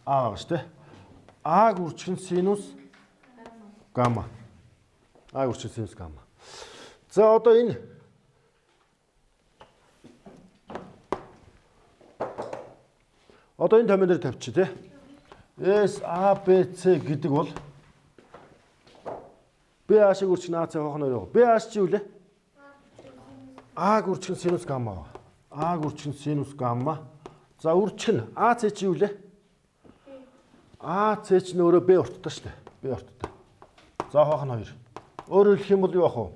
А байгаа шүү дээ. А-г үржих нь синус гамма. А-г үржих нь синус гамма. За одоо энэ томьёон дээр тавьчих тий. S A B C гэдэг бол BH-ийг үржих нь AC хоохно юу? BH чи юу лээ? А-г үржих нь синус гамма. А-г үржих нь синус гамма. За үржих нь AC чи юу лээ? AC ч нөөрэ B урттай шүү дээ. B урттай. За хоох нь 2. Өөрөөр хэлэх юм бол юу ах вэ?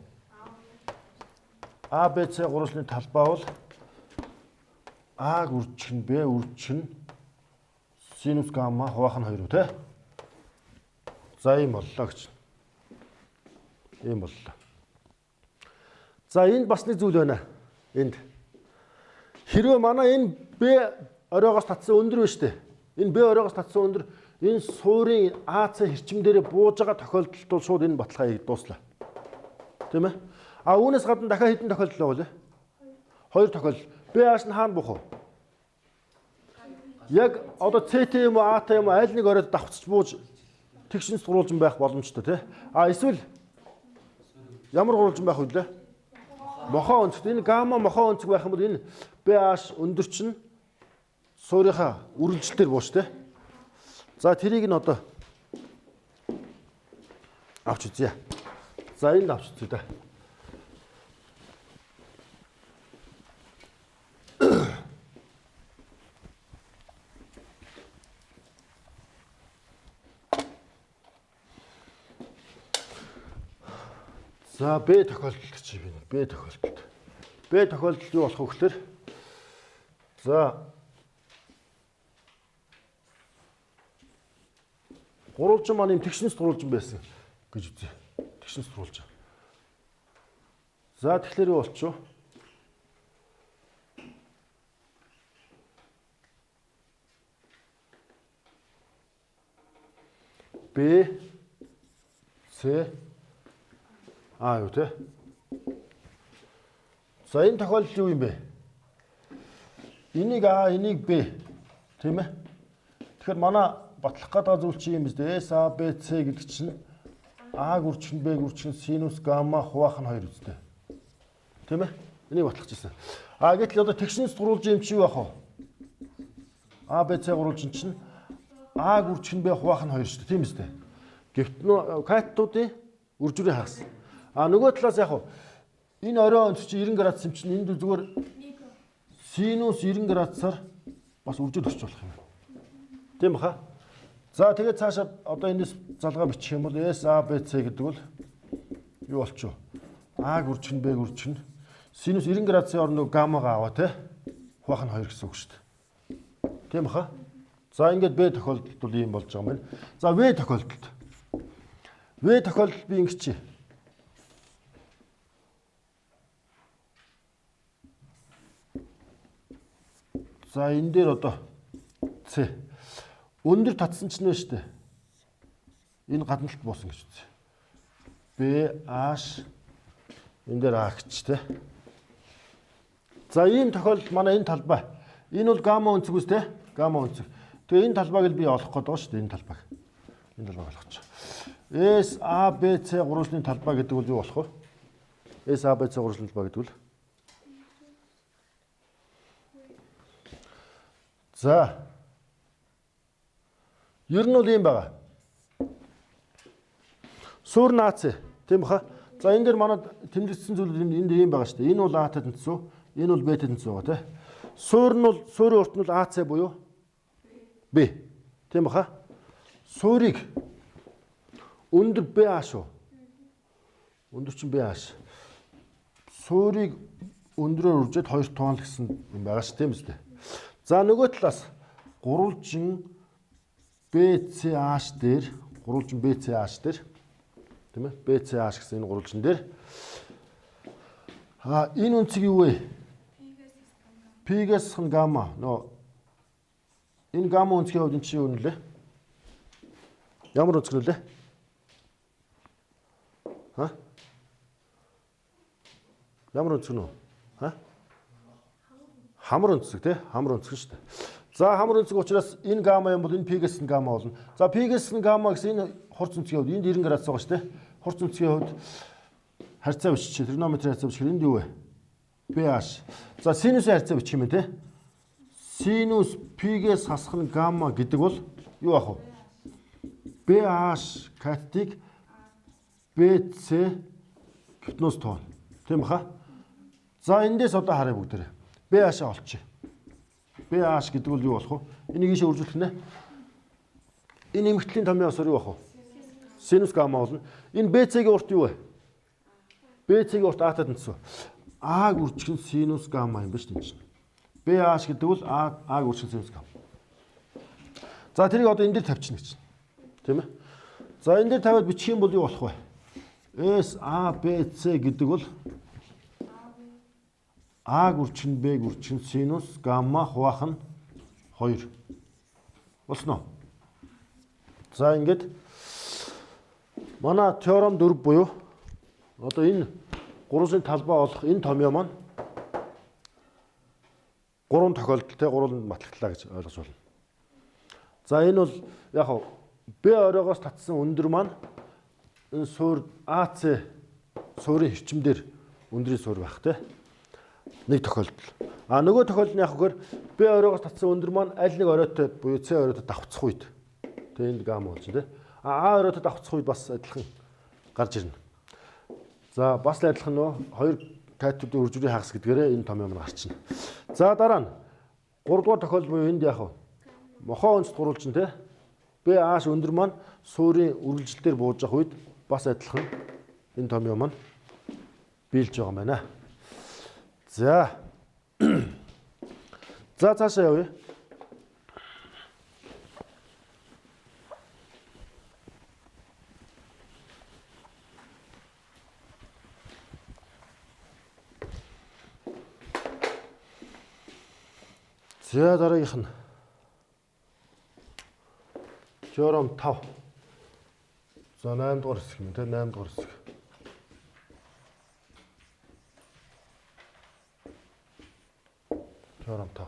A B C гурвалжны талбай бол А-г үржих нь B үржих нь синус гамма хуваах нь 2 үү те. За ийм боллоо гэж. Ийм боллоо. За энд бас нэг зүйл байна. Энд хэрвээ манай энэ B оройгоос татсан өндөр байна шүү дээ. Энэ B оройгоос татсан өндөр энэ суурийн AC хэрчмдэрээ бууж байгаа тохиолдолд бол шууд энэ баталгааг дууслаа. Тийм ээ? А үүнээс гадна дахиад хэдэн тохиолдол байгаа вэ? 2 тохиолдол. BH нь хаана буух вэ? Яг одоо CT юм уу AT юм уу аль нэг оройд давхцаж бууж тэгшин сурвалжин байх боломжтой тий. А эсвэл ямар гурвалжин байх вэ лээ? Мохоо өнцөг. Энэ гамма мохоо өнцөг байх юм бол энэ BH өндөр чинь суурийнхаа үргэлжлэлээр бууш тий. За тэрийг нь одоо авч үзье. За энд авч үзье да. За B тохиолдолд чи би B тохиолдолд. B тохиолдолд юу болох вэ гэхээр за гурвалжин маань юм тэгшнэс гурвалжин байсан гэж үзье. Тэгшнэс гурвалжин. За тэгэхээр юу болчих вэ? B C А юу те? За энэ тохиолдол юу юм бэ? Энийг А, энийг Б. Тийм ээ? Тэгэхээр манай батлах гэдэг зүйл чи юм биз дээ. S A B C гэдэг чинь А-г үржих нь Б-г үржих нь синус гамма хуваах нь 2 үстэй. Тийм ээ? Энийг батлах гэсэн. А гэтэл одоо тэгшнэс гурвалжин юм чи юу ах вэ? А Б С гурвалжин чинь А-г үржих нь Б хуваах нь 2 шүү дээ. Тийм биз дээ? Гэвч катетуудын үржүүрийг хагас. А нөгөө талаас яг энэ орой онц чи 90 градус юм чинь энд зүгээр синус 90 градусаар бас үржил өсч болох юм. Тийм баха? За тэгээд цаашаа одоо энэс залгаа бичих юм бол S A B C гэдэг бол юу болчих вэ? А-г үржих нь Б-г үржих нь синус 90 градусын орноо гаммагаа аваа те. Хуваах нь 2 гэсэн үг шүү дээ. Тийм баха? За ингээд B тохиолдолд бол ийм болж байгаа юм байна. За V тохиолдолд. V тохиолдолд би ингэ чи за энэ дээр одоо C өндөр татсан ч нэ штэ. Энэ гадналт буусан гэж үзье. B H энэ дээр А гэж те. За ийм тохиолдолд манай энэ талбай. Энэ бол гамма өнцөг үс те. Гамма өнцөг. Тэгээ энэ талбайг л би олох гээд байгаа штэ. Энэ талбайг. Энэ талбайг олох гэж. S A B C гурвалжны талбай гэдэг бол юу болох вэ? S A B C гурвалжны талбай гэдэг бол за ер нь бол юм байгаа. Суур наац тийм баха. За энэ дээр манай тэмдэглэсэн зүйл энд ийм байгаа шүү дээ. Энэ бол А-тай тэнцүү, энэ бол Б-тай тэнцүү байгаа тийм. Суур нь бол суурийн урт нь бол АЦ буюу Б. Тийм баха. Суурийг өндөр BH шүү. Өндөр чинь BH. Суурийг өндрөөр үржээд 2 тоон л гэсэн юм байгаа шүү тийм үстэй. За нөгөө талаас гурвалжин BCH дээр гурвалжин BCH дээр тийм ээ BCH гэсэн энэ гурвалжин дээр энэ үнцэг юу вэ? P-гээс гамма. Нөө энэ гамма үнцгийн хувьд энэ чи юу нэлээ? Ямар үнцэг нэлээ? Ямар үнцэг нөө? Хамар үнцэг тий? Хамар үнцэг шүү дээ. За хамар өнцөг учраас энэ гамма юм бол энэ пигээс нь гамма болно. За пигээс нь гамма гэсэн энэ хурц өнцгийн хувьд энд 90 градус байгаа шүү дээ. Хурц өнцгийн хувьд харьцаа бичиж тригонометрийн харьцаа бичих энд юу вэ? pH. За синусын харьцаа бичих юм те. Синус пигээс хасах нь гамма гэдэг бол юу ах вэ? pH катетыг BC гипноз тоон. Тийм баха? За эндээс одоо харъя бүгдээрээ. pH-аа олчих. pH гэдэг бол юу болох вэ? Энийг ийшээ үржүүлэх нэ. Энэ эмэгтлийн томьёо осоор юу болох вэ? Синус гамма болно. Энэ BC-ийн урт юу вэ? BC-ийн урт А-тай тэнцвэ. А-г үржих нь синус гамма юм ба шүү дээ. pH гэдэг бол А-г үржих нь синус гамма. За тэрийг одоо энэ дээр тавьчихна гэж. Тийм ээ. За энэ дээр тавиад бичих юм бол юу болох вэ? SABC гэдэг бол А гүрчин Б гүрчин синус гамма хуваах нь 2. Болсноо. За ингээд манай теорем 4 буюу одоо энэ гурвын талбай олох энэ томьёо маань 3 тохиолдолтой 3 матлагдлаа гэж ойлгож байна. За энэ бол яг хав Б оройгоос татсан өндөр маань энэ суур АЦ суурийн хэрчмээр өндрийн суур байх те. Нэг тохиолдол. А нөгөө тохиолдол нь яг хөөр Б оройгоос татсан өндөр маань аль нэг оройтой буюу С оройтой давхцах үед. Тэгээ энд гамма болж байна те. А оройтой давхцах үед бас адилхан гарч ирнэ. За бас л адилхан нөө хоёр катетуудын үржүүрийн хагас гэдгээрээ энэ томьёо маань гарчна. За дараа нь 3 дугаар тохиолдол буюу энд яг мохоо өнцөд гурвалж нь те. pH өндөр маань суурийн үргэлжилтээр бууж явах үед бас адилхан энэ томьёо маань биелж байгаа юм байна. За. За цаашаа явъя. За дараагийнх нь теорем 5. За 8 дугаар хэсэг юм те 8 дугаар хэсэг. Теорем 5.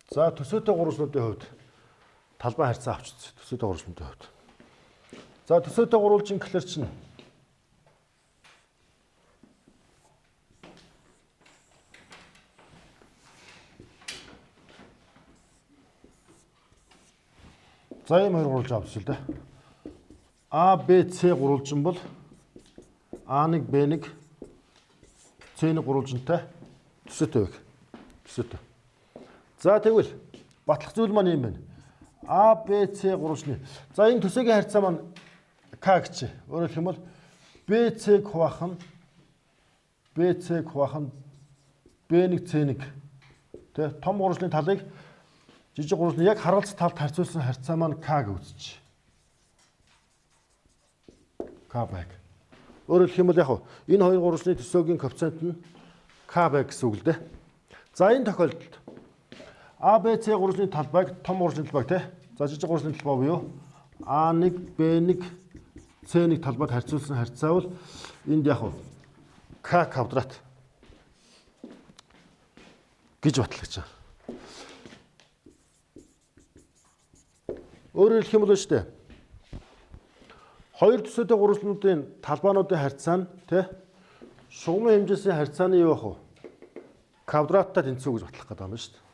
За төсөөтэй гурвалжнуудын хувьд талбай харьцаа авч үзье. Төсөөтэй гурвалжнуудын хувьд. За төсөөтэй гурвалжин гэхэлэр чинь за юм хоёр гурвалж авч л да. А, Б, С гурвалжин бол А1, Б1, С1 гурвалжинтай төсөөтэй байх. Төсөөтэй. За тэгвэл батлах зүйл маань юм байна. А, Б, С гурвалжны. За энэ төсөөгийн харьцаа маань К гэж. Өөрөөр хэлэх юм бол BC-г хуваах нь BC-г хуваах нь B1 C1 тэ том гурвалжны талыг жижиг гурвалжны яг харгалзах талд харьцуулсан харьцаа маань К гэж үзэж. К баг. Өөрөөр хэлэх юм бол яг энэ хоёр гурвалжны төсөөгийн коэффициент нь К баг гэсэн үг л дээ. За энэ тохиолдолд А, Б, С гурвалжны талбайг том гурвалжны талбайг тэ. За жижиг гурвалжны талбай буюу А1, Б1, С1 талбайд харьцуулсан харьцаа бол энд яг К квадрат гэж батлагч байгаа. Өөрөөр хэлэх юм бол шүү дээ. Хоёр төсөөтэй гурвалжнуудын талбайнуудын харьцаа нь тэ шугамын хэмжээсийн харьцааны юу ах вэ? Квадраттай тэнцүү гэж батлах гэдэг юм шүү дээ.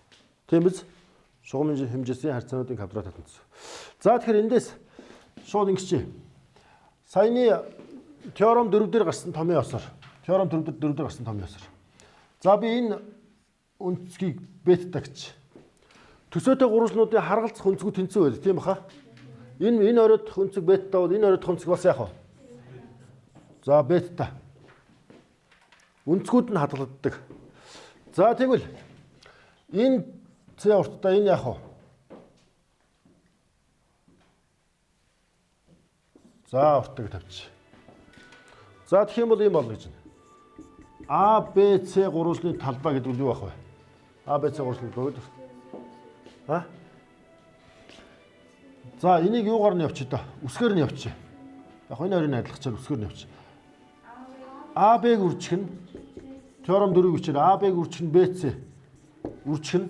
Тийм биз? Шугамын хэмжээсийн харьцаануудын квадраттай тэнцүү. За тэгэхээр эндээс шууд ингэч. Саяны теорем 4 дээр гарсан томьёо осоор. Теорем 4 дээр гарсан томьёо осоор. За би энэ өнцгийг бета гэж. Төсөөтэй гурвалжнуудын харгалзах өнцгүүд тэнцүү байл тийм баха. Энэ оройдох өнцөг бета бол энэ оройдох өнцөг бас яах вэ? За бета. Өнцгүүд нь хадгалагддаг. За тэгвэл энэ С урттай энэ яах вэ? За уртыг тавьчих. За тэгэх юм бол ийм болно гэж байна. А, Б, С гурвалжны талбай гэдэг нь юу ах вэ? А, Б, С гурвалжны талбай гэдэг. За энийг юугаар нь явчих доо. Үсгээр нь явчих. Яг энэ хоёрын адилхачаар үсгээр нь явчих. АБ-г үржих нь теорем 4-ийг бичээр АБ-г үржих нь БЦ. Үржих нь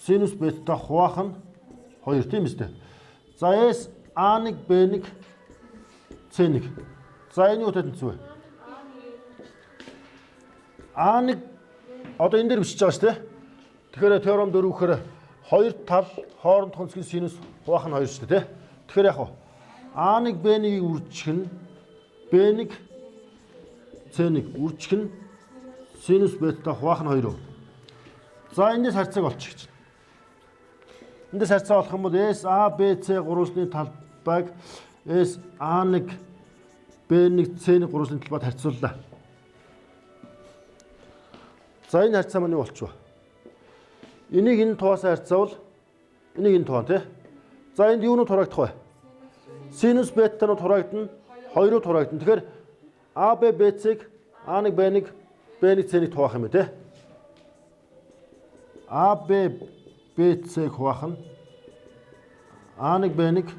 синус бета хуваах нь 2 тийм үстэй. За S А1 Б1 С1. За энэ юу тэнцвэ? А1 одоо энэ дээр бичиж байгаа шүү дээ. Тэгэхээр теорем 4 гэхээр хоёр тал хооронд хүнсгийн синус хуваах нь 2 шүү дээ, тий? Тэгэхээр яг уу А1 Б1-ийг үржих нь Б1 С1 үржих нь синус бета хуваах нь 2. За эндээс харьцааг олчих гэж. Эндээс харьцаа олох юм бол S A B C гурвалжны талбайг S A1 B1 C1 гурвалжны талбайд харьцууллаа. За энэ харьцаа маань юу болчих вэ? Энийг энэ тугаасаа харьцаавал энийг энэ тугаан тий. За энд юунууд хураагдах вэ? Синус бетанууд хураагдана, 2-ууд хураагдана. Тэгэхээр AB BC-г A1 B1 B1 C1 хуваах юм тий. AB BC-г хуваах нь A1 B1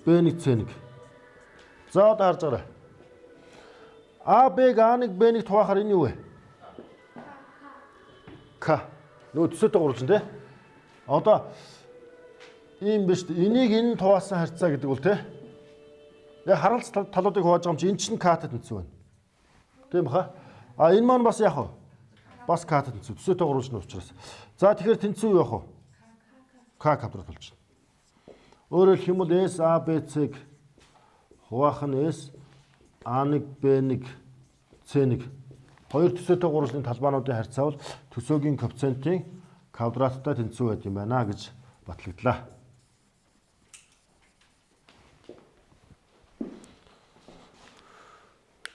B1 C1. За одоо харж байгаарай. AB-г A1 B1-г хуваахаар энэ юу вэ? К. Нөгөө төсөөтэй гурвалжин тий. Одоо ийм биш үү? Энийг энэ туваасан харьцаа гэдэг бол тий. Яг харалц талуудыг хувааж байгаа юм чи энэ чинь К-тэй тэнцүү байна. Тийм баха. А энэ маань бас яг бас К-тэй тэнцүү. Төсөөтэй гурвалжин учраас. За тэгэхээр тэнцүү юу яах вэ? К квадрат болж байна. Өөрөөр хэлэх юм бол S A B C-г хуваах нь S A1 B1 C1 хоёр төсөөтэй гурвалжны талбаануудын харьцаавал төсөөгийн коэффициентийн квадраттай тэнцүү байд юм байна гэж батлагдлаа.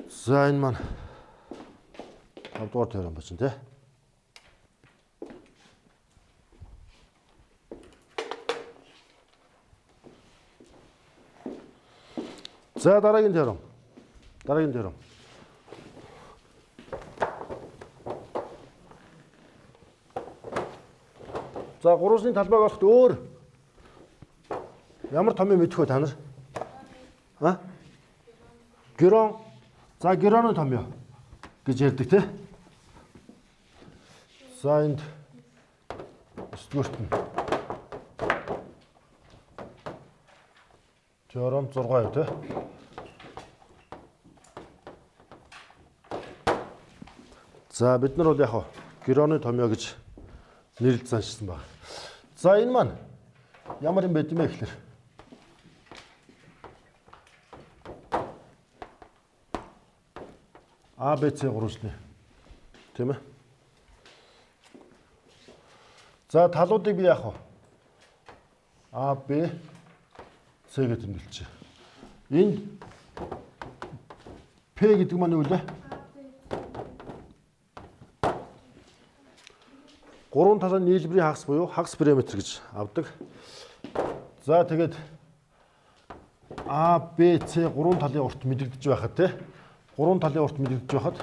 За энэ маань 5 дугаар теорем байна тий. За дараагийн теорем. Дараагийн теорем. За гурвалжны талбайг олоход өөр ямар томьёо мэдэх вэ та нар? А? Герон. За героны томьёо гэж ярьдаг тий. За энд 9-дүгээрт нь теорем 6 юу тий. За бид нар бол яг героны томьёо гэж нэрлэж заншсан байна. За энэ маань ямар юм байд юм бэ гэхээр А Б С гурвалжны тийм ээ. За талуудыг би яах вэ? А Б С гэж тэмдэглэж. Энд П гэдэг маань юу вэ? Гурван талын нийлбэрийн хагас буюу хагас параметр гэж авдаг. За тэгээд А, Б, С гурван талын урт мэдэгдэж байхад тий. Гурван талын урт мэдэгдэж байхад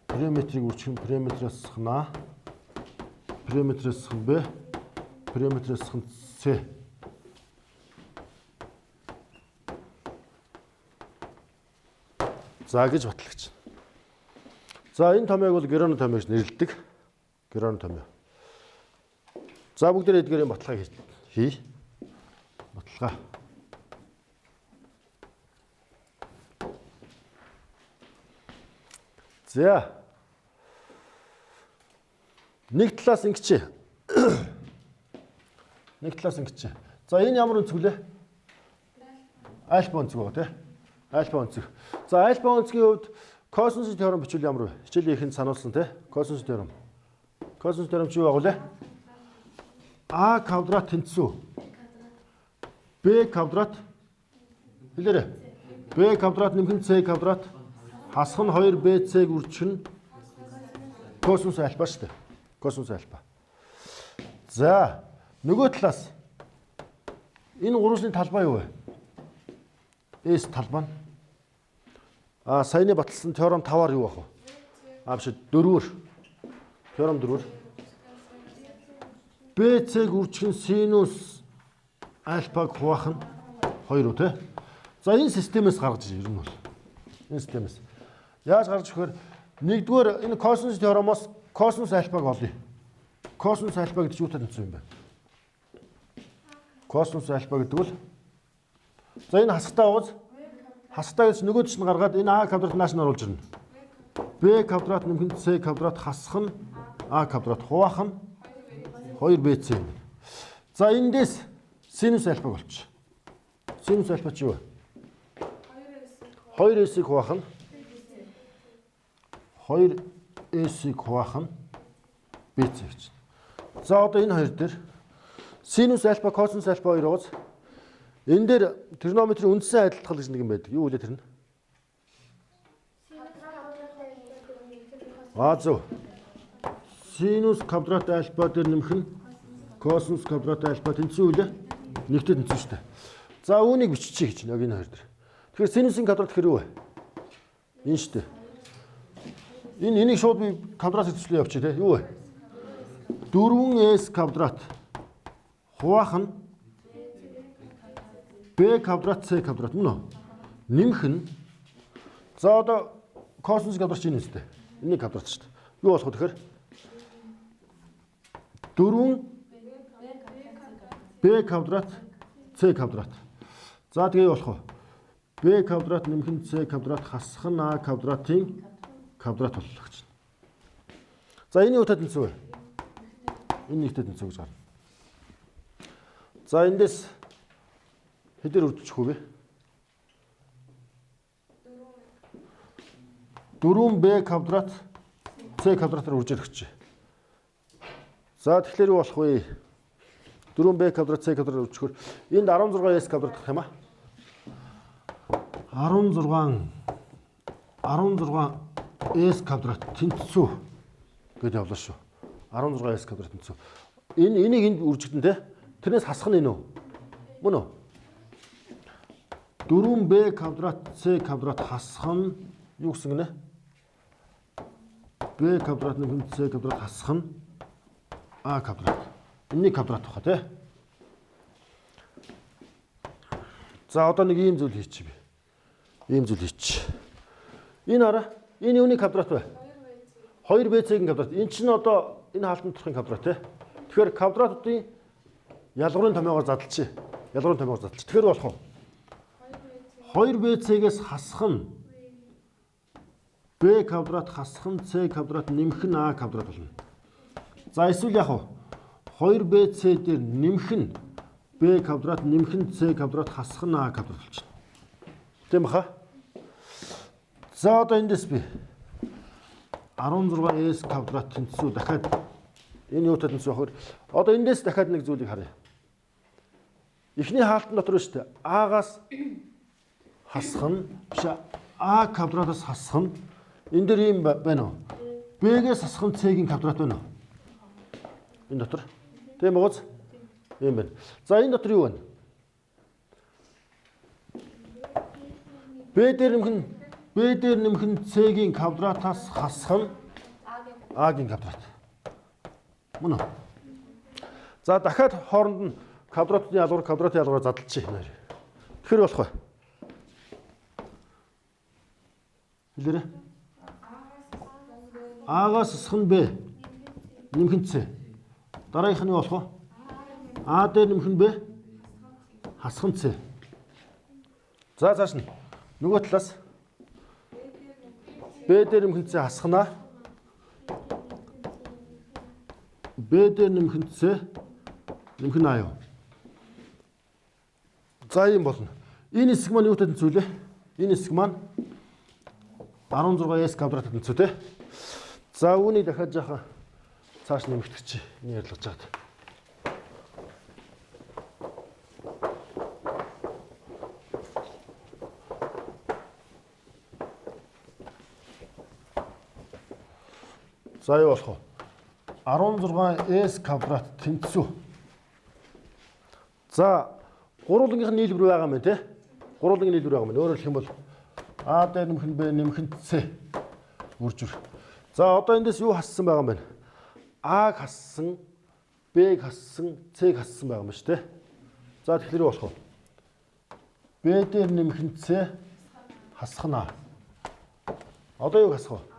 параметрийг үржих нь параметраас сах нь А, параметраас сах нь Б, параметраас сах нь С. За гэж батлагч. За энэ томьёог бол героны томьёо гэж нэрлэдэг. Героны томьёо. За бүгдээ эдгээрийн баталгааг хий. Баталгаа. За. Нэг талаас ингэчээ. Нэг талаас ингэчээ. За энэ ямар өнцөг лээ? Альфа өнцөг байгаа тий. Альфа өнцөг. За альфа өнцгийн хувьд косинус теорем бичвэл ямар вэ? Хичээлийн ихэнд сануулсан тий. Косинус теорем. Косинус теорем чи юу байгуулаа? А квадрат тэнцүү. Б квадрат хэлээрэй. Б квадрат нэмэх нь С квадрат хасах нь 2bc-г үржих нь косинус альфа шүү дээ. Косинус альфа. За нөгөө талаас энэ гурвалжны талбай юу вэ? S талбай нь саяны баталсан теорем 5-аар юу байх вэ? Биш 4-өр. Теорем 4-өр. BC-г үржих нь синус альфаг хуваах нь 2 үү те. За энэ системээс гаргаж ирнэ бол. Энэ системээс. Яаж гарч ирэхээр нэгдүгээр энэ косинус теоремоос косинус альфаг олъё. Косинус альфа гэдэг чинь юу тань юм бэ? Косинус альфа гэдэг бол за энэ хасагтаа ууз. Хасагтаа гэж нөгөөд чинь гаргаад энэ А квадрат нааш нь оруулж ирнэ. Б квадрат нэмэх нь С квадрат хасах нь А квадрат хуваах нь 2bc юм. За эндээс синус альфа болчих. Синус альфа чи юу вэ? 2s-ийг хуваах нь 2s-ийг хуваах нь bc гэж. За одоо энэ хоёр дээр синус альфа косинус альфа хоёр ууз. Энэ дээр тригонометрийн үндсэн адилтгал гэж нэг юм байдаг. Юу вэ тэр нь? Зөв. Синус квадрат альфа дээр нэмэх нь косинус квадрат альфа тэнцүү үлээ. Нэгтэй тэнцүү шүү дээ. За үүнийг биччихье гэж яг энэ хоёр дээр. Тэгэхээр синусын квадрат хэрэг үү? Энэ шүү дээ. Энийг шууд би квадрат хэвчлээ явчих тий. Юу вэ? 4s квадрат хуваах нь b квадрат c квадрат мөн үү? Нэмэх нь за одоо косинус квадрат чинь нэстэй. Энийг квадрат шүү дээ. Юу болох вэ тэгэхээр? 4 b квадрат c квадрат. За тэгээ юу болох вэ? b квадрат нэмэх нь c квадрат хасах нь a квадратын квадрат боллоо гэж. За энэ юу тэнцүү вэ? Энэ нэгтэй тэнцүү гэж гарна. За эндээс хэдээр үржих вэ? 4b квадрат c квадратаар үржих гэж. За тэгэхээр юу болох вэ? 4b квадрат c квадратаар үржихээр энд 16s квадрат гэх юм аа. 16s квадрат тэнцүү гэж явлаа шүү. 16s квадрат тэнцүү. Энийг энд үржигдэн те. Тэрнээс хасах нь энэ үү? Мөн үү? 4b квадрат c квадрат хасах нь юу гэсэн гинэ? b квадрат нэмэх c квадрат хасах нь a квадрат. Энэний квадрат баха тий. За одоо нэг ийм зүйл хийчих би. Ийм зүйл хийчих. Энэ хараа. Энэ юуны квадрат вэ? 2bc-ийн квадрат. Энэ чинь одоо энэ хаалтанд төрхийн квадрат тий. Тэгэхээр квадратуудын ялгуурын томьёогоор задлчих. Ялгуурын томьёогоор задлчих. Тэгэхээр болох уу? 2bc-гээс хасах нь b квадрат хасах нь c квадрат нэмэх нь a квадрат болно. За эсвэл яг уу 2bc дээр нэмэх нь b квадрат нэмэх нь c квадрат хасах нь a квадрат болчихно. Тийм баха? За одоо эндээс би 16s квадрат тэнцүү дахиад энэ юутай тэнцүү авахаар одоо эндээс дахиад нэг зүйлийг харъя. Эхний хаалтан дотор шүү дээ. А-гаас хасах нь биш а квадратаас хасах нь энэ дээр юм байна уу? Б-гээс хасах нь c-ийн квадрат байна уу? Энэ дотор. Тийм бооз? Ийм байна. За энэ дотор юу байна? Б дээр нэмэх нь c-ийн квадратаас хасах нь а-гийн квадрат. Мөн үү? За дахиад хооронд нь квадратын ялгуур задлчих юм. Тэгэхээр болох бай. Хэлээрэй. А-гаас хасах нь Б. Нэмэх нь С. Дараагийнх нь болох вэ? А дээр нэмэх нь Б. Хасах нь С. За цааш нь нөгөө талаас Б дээр нэмэх нь С хасах нь А. Б дээр нэмэх нь С нэмэх нь А юу? За юм болно. Энэ хэсэг маань юутай тэнцвүүлээ? Энэ хэсэг маань 16s квадрат тэнцүү те. За үүнийг дахиад жаахан цааш нэмэгдчих. Энэ ярилцж чад. За юу болох вэ? 16s квадрат тэнцүү. За гурвуулгын нийлбэр байгаа юм те. Гурвуулгын нийлбэр байгаа юм. Өөрөөр хэлэх юм бол А дээр нэмэх нь Б нэмэх нь С үржих. За одоо эндээс юу хассан байгаа юм бэ? А хассан Б-г хассан, С-г хассан байгаа юм шүү дээ. За тэгэхээр юу болох вэ? Б дээр нэмэх нь С хасах нь А. Одоо юу хасах вэ?